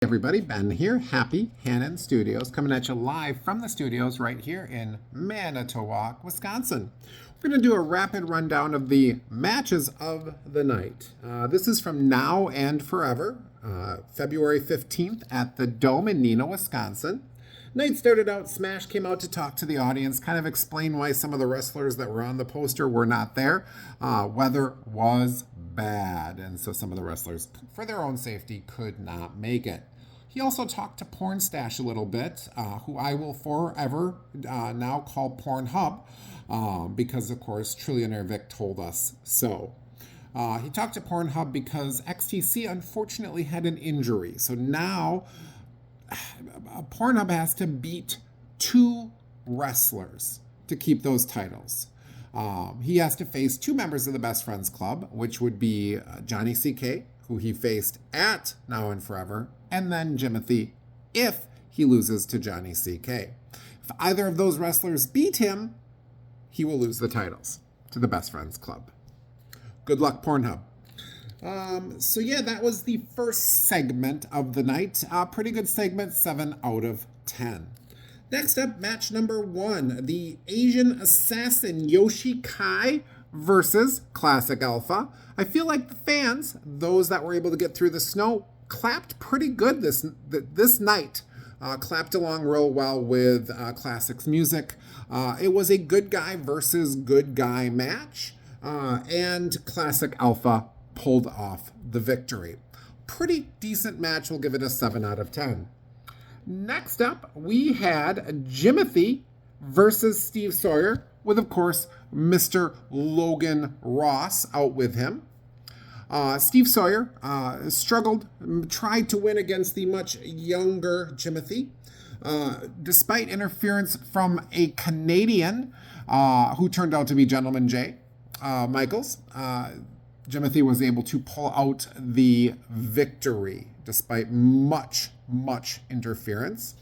Everybody, Ben here. Happy Hannon Studios, coming at you live from the studios right here in Manitowoc, Wisconsin. We're going to do a rapid rundown of the matches of the night. This is from Now and Forever, February 15th at the Dome in Neenah, Wisconsin. Night started out, Smash came out to talk to the audience, kind of explain why some of the wrestlers that were on the poster were not there. Weather was bad, and so some of the wrestlers, for their own safety, could not make it. He also talked to Pornstash a little bit, who I will forever now call Pornhub, because, of course, Trillionaire Vic told us so. He talked to Pornhub because XTC unfortunately had an injury. So now Pornhub has to beat two wrestlers to keep those titles. He has to face two members of the Best Friends Club, which would be Johnny CK, who he faced at Now and Forever, and then Jimothy if he loses to Johnny CK. If either of those wrestlers beat him, he will lose the titles to the Best Friends Club. Good luck, Pornhub. So yeah, that was the first segment of the night. Pretty good segment, 7 out of 10. Next up, match number 1, the Asian Assassin Yoshi Kai versus Classic Alpha. I feel like the fans, those that were able to get through the snow, clapped pretty good this night. Clapped along real well with Classic's music. It was a good guy versus good guy match, and Classic Alpha pulled off the victory. Pretty decent match. We'll give it a 7 out of 10. Next up, we had Jimothy versus Steve Sawyer, with, of course, Mr. Logan Ross out with him. Steve Sawyer struggled, tried to win against the much younger Jimothy. Despite interference from a Canadian who turned out to be Gentleman Jay Michaels, Jimothy was able to pull out the victory despite much interference.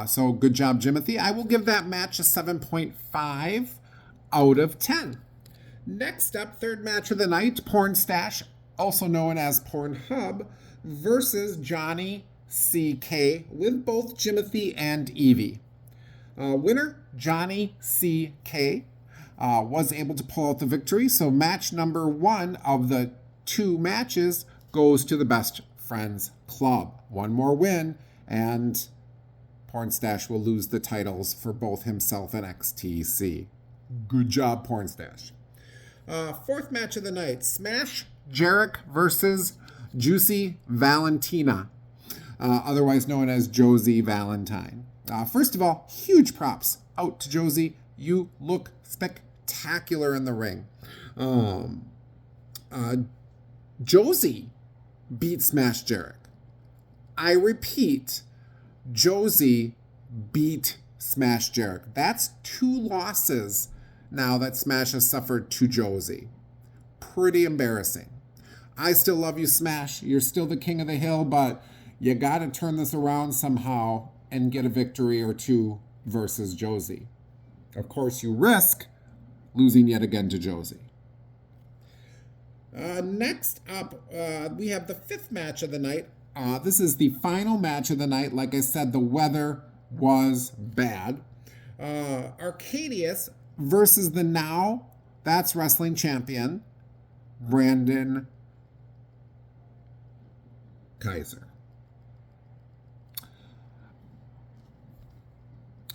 So good job, Jimothy. I will give that match a 7.5 out of 10. Next up, third match of the night, Pornstash, also known as Pornhub, versus Johnny CK with both Jimothy and Evie. Winner, Johnny CK, was able to pull out the victory. So match number 1 of the 2 matches goes to the Best Friends Club. One more win, and Pornstash will lose the titles for both himself and XTC. Good job, Pornstash. Fourth match of the night, Smash Jarek versus Juicy Valentina, otherwise known as Josie Valentine. First of all, huge props out to Josie. You look spectacular in the ring. Josie beat Smash Jarek. I repeat, Josie beat Smash Jarek. That's 2 losses now that Smash has suffered to Josie. Pretty embarrassing. I still love you, Smash. You're still the king of the hill, but you got to turn this around somehow and get a victory or 2 versus Josie. Of course, you risk losing yet again to Josie. Next up, we have the 5th match of the night. This is the final match of the night. Like I said, the weather was bad. Arcadius versus the now That's Wrestling champion, Brandon Kaiser.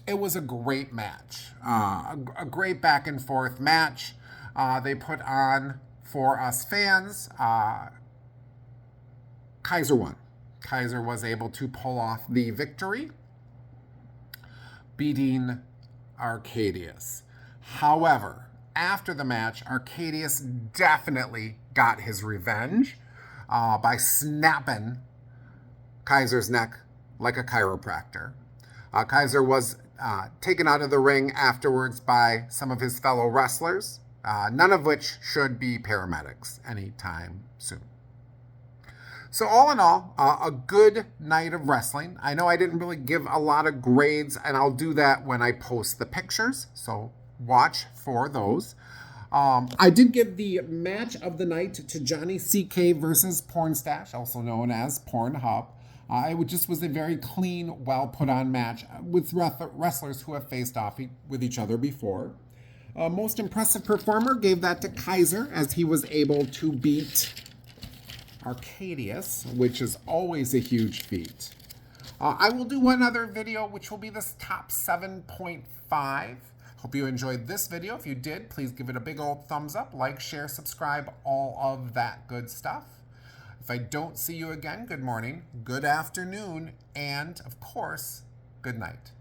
It was a great match, a great back and forth match they put on for us fans. Kaiser won. Kaiser was able to pull off the victory, beating Arcadius. However, after the match, Arcadius definitely got his revenge by snapping Kaiser's neck like a chiropractor. Kaiser was taken out of the ring afterwards by some of his fellow wrestlers, none of which should be paramedics anytime soon. So all in all, a good night of wrestling. I know I didn't really give a lot of grades, and I'll do that when I post the pictures, so watch for those. I did give the match of the night to Johnny CK versus Pornstash, also known as Pornhub. It just was a very clean, well put on match with wrestlers who have faced off with each other before. Most impressive performer gave that to Kaiser, as he was able to beat Arcadius, which is always a huge feat. I will do one other video, which will be this top 7.5. Hope you enjoyed this video. If you did, please give it a big old thumbs up, like, share, subscribe, all of that good stuff. If I don't see you again, good morning, good afternoon, and of course, good night.